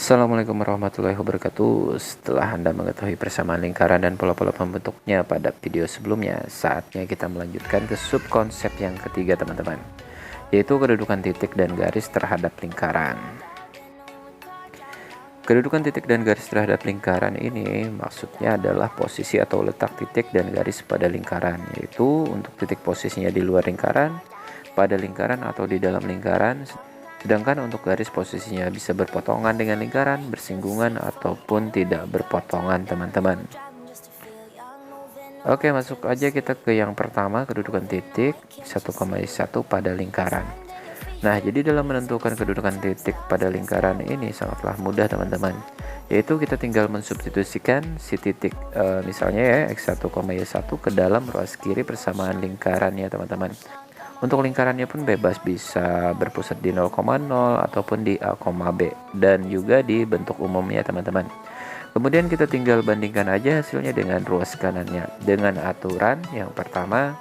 Assalamualaikum warahmatullahi wabarakatuh. Setelah Anda mengetahui persamaan lingkaran dan pola-pola pembentuknya pada video sebelumnya, saatnya kita melanjutkan ke subkonsep yang ketiga teman-teman, yaitu kedudukan titik dan garis terhadap lingkaran. Kedudukan titik dan garis terhadap lingkaran ini maksudnya adalah posisi atau letak titik dan garis pada lingkaran, yaitu untuk titik posisinya di luar lingkaran, pada lingkaran atau di dalam lingkaran. Sedangkan untuk garis posisinya bisa berpotongan dengan lingkaran, bersinggungan, ataupun tidak berpotongan teman-teman. Oke, masuk aja kita ke yang pertama, kedudukan titik 1,1 pada lingkaran. Nah, jadi dalam menentukan kedudukan titik pada lingkaran ini sangatlah mudah teman-teman, yaitu kita tinggal mensubstitusikan si titik misalnya ya x1,1 ke dalam ruas kiri persamaan lingkarannya teman-teman. Untuk lingkarannya pun bebas, bisa berpusat di 0,0 ataupun di A, B, dan juga di bentuk umumnya teman-teman. Kemudian kita tinggal bandingkan aja hasilnya dengan ruas kanannya. Dengan aturan yang pertama,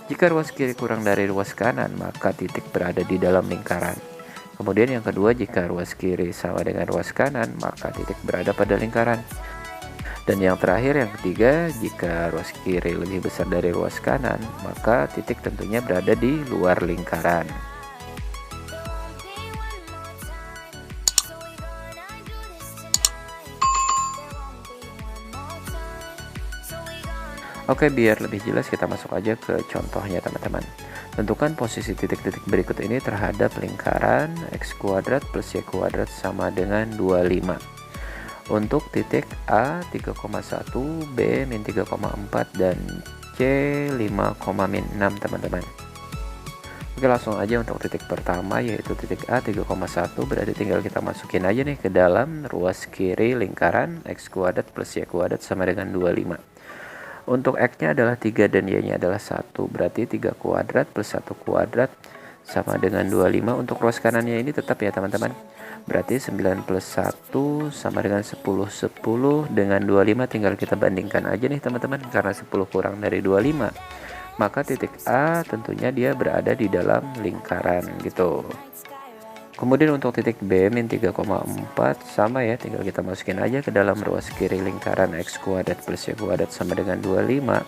jika ruas kiri kurang dari ruas kanan, maka titik berada di dalam lingkaran. Kemudian yang kedua, jika ruas kiri sama dengan ruas kanan, maka titik berada pada lingkaran. Dan yang terakhir, yang ketiga, jika ruas kiri lebih besar dari ruas kanan, maka titik tentunya berada di luar lingkaran. Oke, biar lebih jelas kita masuk aja ke contohnya teman-teman. Tentukan posisi titik-titik berikut ini terhadap lingkaran x² plus y² sama dengan 25. Untuk titik A 3,1, B min 3,4, dan C 5,6 teman-teman. Oke, langsung aja untuk titik pertama yaitu titik A 3,1, berarti tinggal kita masukin aja nih ke dalam ruas kiri lingkaran x² plus y² sama dengan 25. Untuk x-nya adalah 3 dan y-nya adalah 1, berarti 3 kuadrat plus 1 kuadrat sama dengan 25. Untuk ruas kanannya ini tetap ya teman-teman, berarti 9 plus 1 sama dengan 10. 10 dengan 25 tinggal kita bandingkan aja nih teman-teman, karena 10 kurang dari 25 maka titik A tentunya dia berada di dalam lingkaran gitu. Kemudian untuk titik B min 3,4 sama ya, tinggal kita masukin aja ke dalam ruas kiri lingkaran x² plus y² sama dengan 25,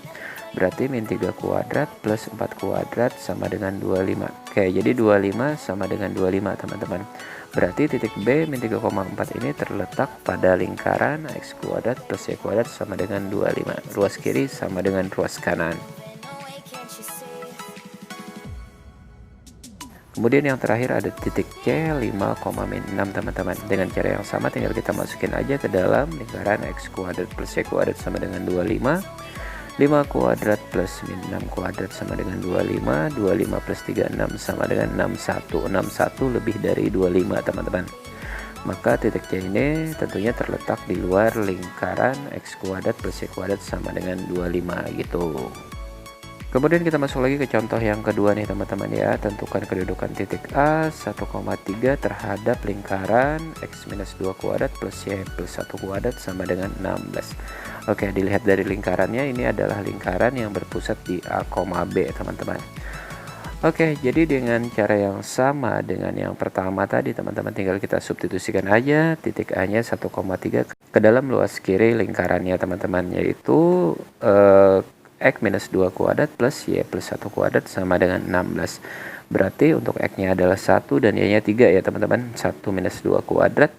berarti min 3 kuadrat plus 4 kuadrat sama dengan 25. Oke, jadi 25 sama dengan 25 teman-teman. Berarti titik B min 3,4 ini terletak pada lingkaran x² plus y² sama dengan 25. Ruas kiri sama dengan ruas kanan. Kemudian yang terakhir ada titik C 5,6 teman-teman. Dengan cara yang sama tinggal kita masukin aja ke dalam lingkaran x² plus y² sama dengan 25. 5 kuadrat plus min 6 kuadrat sama dengan 25. 25 plus 36 sama dengan 61. 61 lebih dari 25 teman-teman. Maka titik C ini tentunya terletak di luar lingkaran x² plus y² sama dengan 25 gitu. Kemudian kita masuk lagi ke contoh yang kedua nih teman-teman ya. Tentukan kedudukan titik A 1,3 terhadap lingkaran x-2 kuadrat plus y plus 1 kuadrat sama dengan 16. Oke, dilihat dari lingkarannya, ini adalah lingkaran yang berpusat di A, B teman-teman. Oke, jadi dengan cara yang sama dengan yang pertama tadi teman-teman, tinggal kita substitusikan aja titik A nya 1,3 ke dalam luas kiri lingkarannya teman-teman, yaitu x-2 kuadrat plus y plus 1 kuadrat sama dengan 16. Berarti untuk x-nya adalah 1 dan y-nya 3 ya teman-teman. 1 minus 2 kuadrat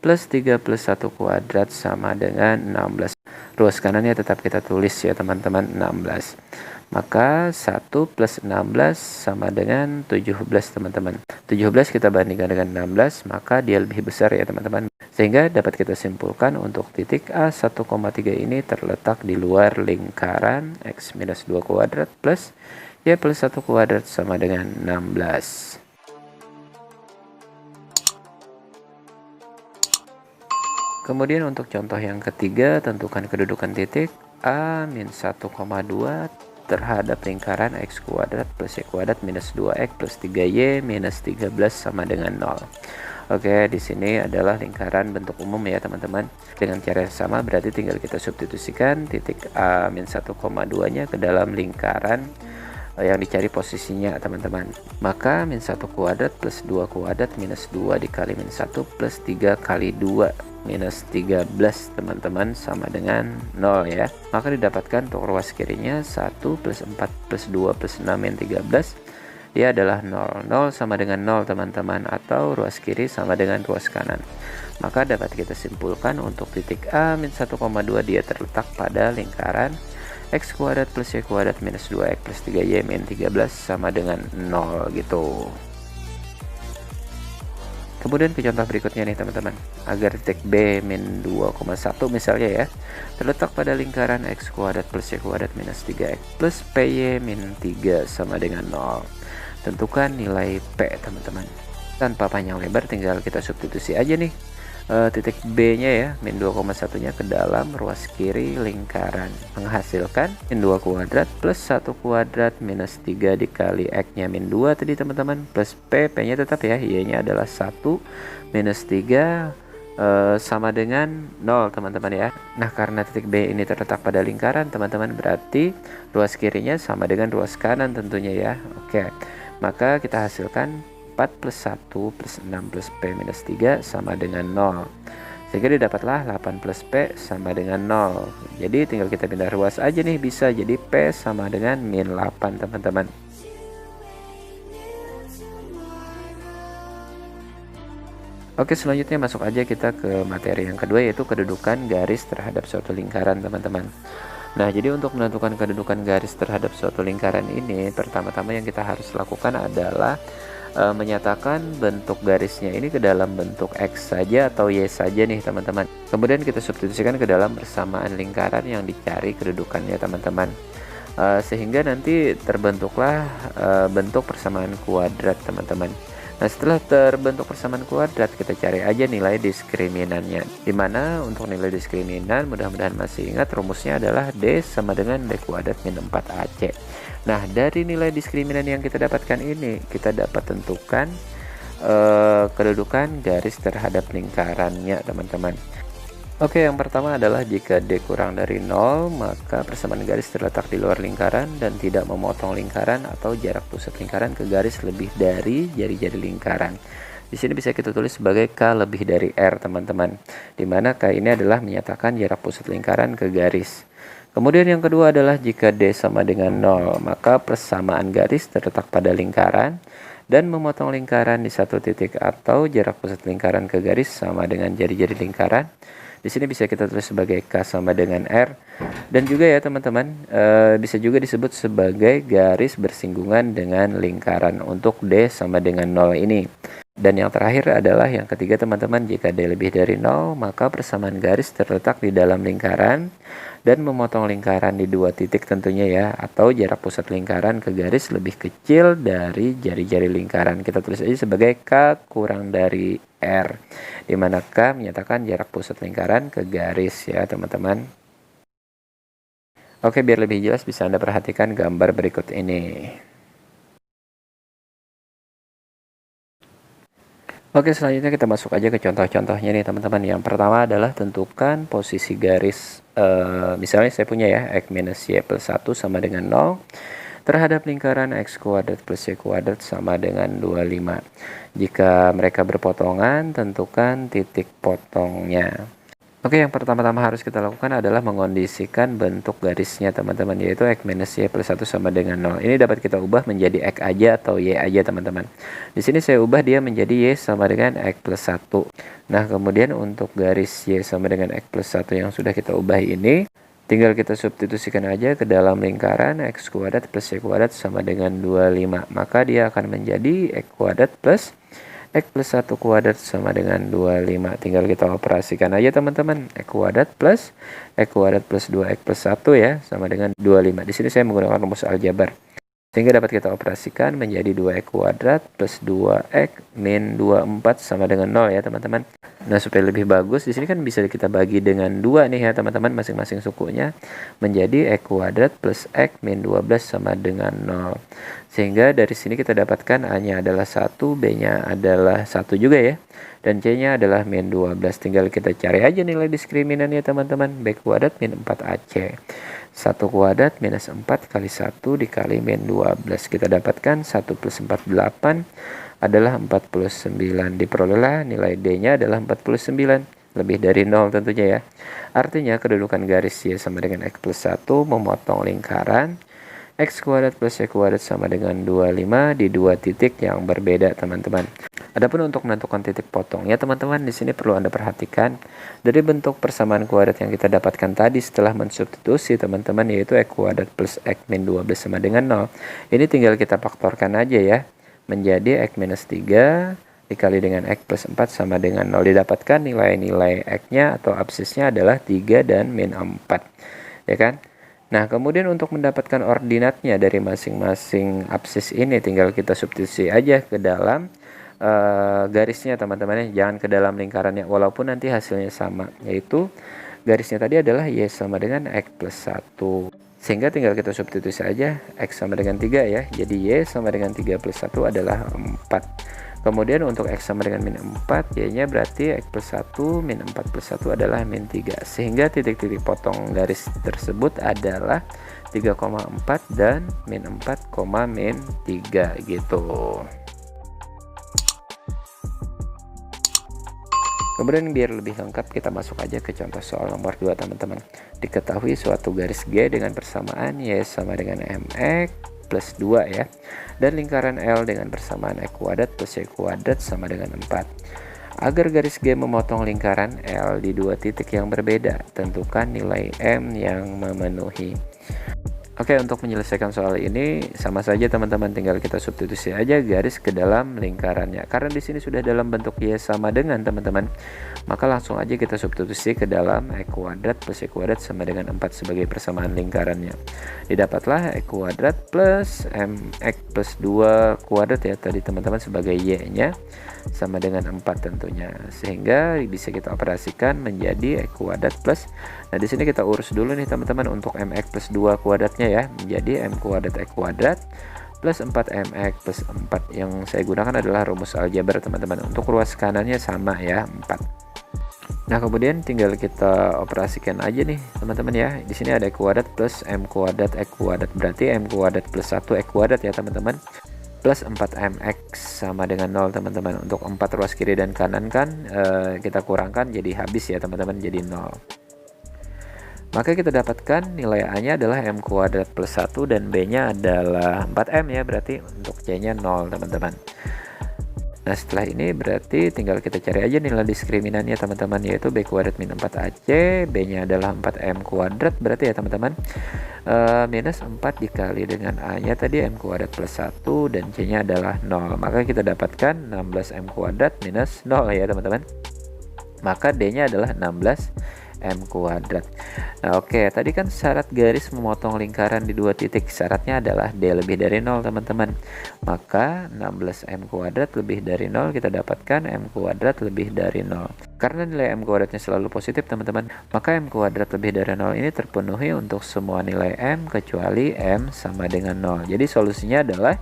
plus 3 plus 1 kuadrat sama dengan 16. Ruas kanannya tetap kita tulis ya teman-teman, 16. Maka 1 plus 16 sama dengan 17 teman-teman. 17 kita bandingkan dengan 16, maka dia lebih besar ya teman-teman. Sehingga dapat kita simpulkan untuk titik A 1,3 ini terletak di luar lingkaran x-2 kuadrat plus y plus 1 kuadrat sama dengan 16. Kemudian untuk contoh yang ketiga, tentukan kedudukan titik A min 1,2 terhadap lingkaran x² plus y² minus 2x plus 3y minus 13 sama dengan 0. Oke, di sini adalah lingkaran bentuk umum ya teman-teman. Dengan cara yang sama berarti tinggal kita substitusikan titik A min 1,2 nya ke dalam lingkaran yang dicari posisinya teman-teman. Maka min 1 kuadrat plus 2 kuadrat minus 2 dikali min 1 plus 3 kali 2 minus 13 teman-teman sama dengan 0 ya. Maka didapatkan untuk ruas kirinya 1 plus 4 plus 2 plus 6 min 13, dia adalah 0. 0 sama dengan 0 teman-teman, atau ruas kiri sama dengan ruas kanan. Maka dapat kita simpulkan untuk titik A min 1,2 dia terletak pada lingkaran x kuadrat plus y kuadrat minus 2x plus 3y min 13 sama dengan 0 gitu. Kemudian ke contoh berikutnya nih teman-teman. Agar titik B min 2,1 misalnya ya, terletak pada lingkaran x kuadrat plus y kuadrat minus 3x plus py min 3 sama dengan 0. Tentukan nilai P teman-teman. Tanpa panjang lebar tinggal kita substitusi aja nih titik B nya ya, min 2,1 nya ke dalam ruas kiri lingkaran, menghasilkan min 2 kuadrat plus 1 kuadrat minus 3 dikali X nya min 2 tadi teman-teman, plus P nya tetap ya, Y nya adalah 1 minus 3 sama dengan 0 teman-teman ya. Nah karena titik B ini terletak pada lingkaran teman-teman, berarti ruas kirinya sama dengan ruas kanan tentunya ya. Oke, maka kita hasilkan 4 plus 1 plus 6 plus P minus 3 sama dengan 0. Sehingga didapatlah 8 plus P sama dengan 0. Jadi tinggal kita pindah ruas aja nih, bisa jadi P sama dengan min 8 teman-teman. Oke, selanjutnya masuk aja kita ke materi yang kedua, yaitu kedudukan garis terhadap suatu lingkaran teman-teman. Nah, jadi untuk menentukan kedudukan garis terhadap suatu lingkaran ini, pertama-tama yang kita harus lakukan adalah menyatakan bentuk garisnya ini ke dalam bentuk X saja atau Y saja nih teman-teman. Kemudian kita substitusikan ke dalam persamaan lingkaran yang dicari kedudukannya teman-teman. Sehingga nanti terbentuklah bentuk persamaan kuadrat teman-teman. Nah setelah terbentuk persamaan kuadrat, kita cari aja nilai diskriminannya, dimana untuk nilai diskriminan mudah-mudahan masih ingat rumusnya adalah D sama dengan B kuadrat min 4AC. Nah dari nilai diskriminan yang kita dapatkan ini, kita dapat tentukan kedudukan garis terhadap lingkarannya teman-teman. Oke, yang pertama adalah jika D kurang dari 0, maka persamaan garis terletak di luar lingkaran dan tidak memotong lingkaran atau jarak pusat lingkaran ke garis lebih dari jari-jari lingkaran. Di sini bisa kita tulis sebagai K lebih dari R teman-teman, di mana K ini adalah menyatakan jarak pusat lingkaran ke garis. Kemudian yang kedua adalah jika D sama dengan 0, maka persamaan garis terletak pada lingkaran dan memotong lingkaran di satu titik atau jarak pusat lingkaran ke garis sama dengan jari-jari lingkaran. Di sini bisa kita tulis sebagai K sama dengan R, dan juga ya teman-teman bisa juga disebut sebagai garis bersinggungan dengan lingkaran untuk D sama dengan 0 ini. Dan yang terakhir adalah yang ketiga teman-teman, jika D lebih dari 0 maka persamaan garis terletak di dalam lingkaran dan memotong lingkaran di dua titik tentunya ya, atau jarak pusat lingkaran ke garis lebih kecil dari jari-jari lingkaran. Kita tulis aja sebagai K kurang dari R, di mana K menyatakan jarak pusat lingkaran ke garis ya teman-teman. Oke, biar lebih jelas bisa Anda perhatikan gambar berikut ini. Oke, selanjutnya kita masuk aja ke contoh-contohnya nih teman-teman. Yang pertama adalah tentukan posisi garis, misalnya saya punya ya X minus Y plus 1 sama dengan 0 terhadap lingkaran X kuadrat plus Y kuadrat sama dengan 25. Jika mereka berpotongan, tentukan titik potongnya. Oke, yang pertama-tama harus kita lakukan adalah mengondisikan bentuk garisnya teman-teman, yaitu X minus Y plus 1 sama dengan 0. Ini dapat kita ubah menjadi X aja atau Y aja teman-teman. Di sini saya ubah dia menjadi Y sama dengan X plus 1. Nah, kemudian untuk garis Y sama dengan X plus 1 yang sudah kita ubah ini, tinggal kita substitusikan aja ke dalam lingkaran X kuadrat plus Y kuadrat sama dengan 25. Maka dia akan menjadi X kuadrat plus X plus 1 kuadrat sama dengan 25. Tinggal kita operasikan aja teman-teman. X kuadrat plus 2X plus 1 ya, sama dengan 25. Di sini saya menggunakan rumus aljabar. Sehingga dapat kita operasikan menjadi 2X kuadrat plus 2X min 24 sama dengan 0 ya teman-teman. Nah, supaya lebih bagus, di sini kan bisa kita bagi dengan 2 nih ya teman-teman, masing-masing sukunya menjadi X kuadrat plus X min 12 sama dengan 0. Sehingga dari sini kita dapatkan A-nya adalah 1, B-nya adalah 1 juga ya. Dan C-nya adalah min 12. Tinggal kita cari aja nilai diskriminannya teman-teman. B kuadrat min 4AC. 1 kuadrat minus 4 kali 1 dikali min 12. Kita dapatkan 1 plus 4, 8 adalah 49. Diperolehlah nilai D-nya adalah 49. Lebih dari 0 tentunya ya. Artinya kedudukan garis Y sama dengan X plus 1 memotong lingkaran X kuadrat plus Y kuadrat sama dengan 25 di dua titik yang berbeda, teman-teman. Adapun untuk menentukan titik potongnya, teman-teman, di sini perlu Anda perhatikan dari bentuk persamaan kuadrat yang kita dapatkan tadi setelah mensubstitusi, teman-teman, yaitu X kuadrat plus X min 12 sama dengan 0. Ini tinggal kita faktorkan aja ya, menjadi X minus 3 dikali dengan X plus 4 sama dengan 0. Didapatkan nilai-nilai X-nya atau absisnya adalah 3 dan min 4. Ya kan? Nah, kemudian untuk mendapatkan ordinatnya dari masing-masing absis ini, tinggal kita substitusi aja ke dalam garisnya, teman-teman. Jangan ke dalam lingkarannya, walaupun nanti hasilnya sama, yaitu garisnya tadi adalah Y sama dengan X plus 1. Sehingga tinggal kita substitusi aja, X sama dengan 3 ya. Jadi Y sama dengan 3 plus 1 adalah 4. Kemudian untuk X sama dengan min 4, Y-nya berarti X plus 1 min 4 plus 1 adalah min 3. Sehingga titik-titik potong garis tersebut adalah 3,4 dan min 4, min 3 gitu. Kemudian biar lebih lengkap, kita masuk aja ke contoh soal nomor 2, teman-teman. Diketahui suatu garis G dengan persamaan Y sama dengan MX plus 2 ya, dan lingkaran L dengan persamaan X kuadrat plus Y kuadrat sama dengan 4. Agar garis G memotong lingkaran L di dua titik yang berbeda, tentukan nilai M yang memenuhi. Oke, untuk menyelesaikan soal ini sama saja, teman-teman, tinggal kita substitusi aja garis ke dalam lingkarannya. Karena di sini sudah dalam bentuk Y sama dengan, teman-teman, maka langsung aja kita substitusi ke dalam X kuadrat plus Y kuadrat sama dengan 4 sebagai persamaan lingkarannya. Didapatlah X kuadrat plus MX plus 2 kuadrat ya tadi, teman-teman, sebagai Y-nya sama dengan 4 tentunya. Sehingga bisa kita operasikan menjadi X kuadrat plus, nah di sini kita urus dulu nih, teman-teman, untuk MX plus 2 kuadratnya ya, menjadi M kuadrat X kuadrat plus 4MX plus 4. Yang saya gunakan adalah rumus aljabar, teman-teman. Untuk ruas kanannya sama ya, 4. Nah, kemudian tinggal kita operasikan aja nih, teman-teman ya. Di sini ada X kuadrat plus M kuadrat X kuadrat, berarti M kuadrat plus 1 X kuadrat ya, teman-teman, plus 4MX sama dengan 0, teman-teman. Untuk 4 ruas kiri dan kanan kan kita kurangkan jadi habis ya, teman-teman, jadi 0. Maka kita dapatkan nilai A-nya adalah M kuadrat plus 1 dan B-nya adalah 4M ya, berarti untuk C-nya 0, teman-teman. Nah, setelah ini berarti tinggal kita cari aja nilai diskriminannya, teman-teman, yaitu B kuadrat min 4AC, B-nya adalah 4M kuadrat, berarti ya, teman-teman, minus 4 dikali dengan A-nya tadi M kuadrat plus 1 dan C-nya adalah 0. Maka kita dapatkan 16M kuadrat minus 0 ya, teman-teman. Maka D-nya adalah 16M kuadrat. Nah, oke, tadi kan syarat garis memotong lingkaran di dua titik, syaratnya adalah D lebih dari 0, teman-teman. Maka 16M kuadrat lebih dari 0, kita dapatkan M kuadrat lebih dari 0. Karena nilai M kuadratnya selalu positif, teman-teman, maka M kuadrat lebih dari 0 ini terpenuhi untuk semua nilai M kecuali M sama dengan 0. Jadi solusinya adalah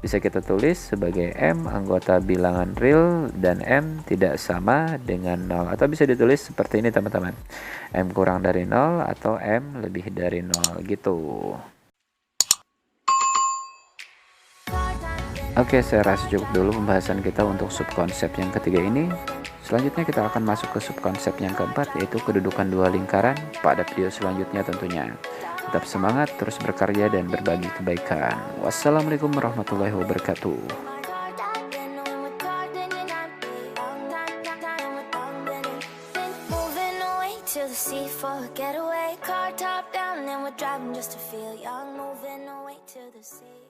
bisa kita tulis sebagai M anggota bilangan real dan M tidak sama dengan 0. Atau bisa ditulis seperti ini, teman-teman, M kurang dari 0 atau M lebih dari 0 gitu. Oke, saya rasa cukup dulu pembahasan kita untuk subkonsep yang ketiga ini. Selanjutnya kita akan masuk ke subkonsep yang keempat, yaitu kedudukan dua lingkaran, pada video selanjutnya tentunya. Tetap semangat, terus berkarya dan berbagi kebaikan. Wassalamualaikum warahmatullahi wabarakatuh. To the sea for a getaway, car top down and we're driving just to feel young, moving away to the sea.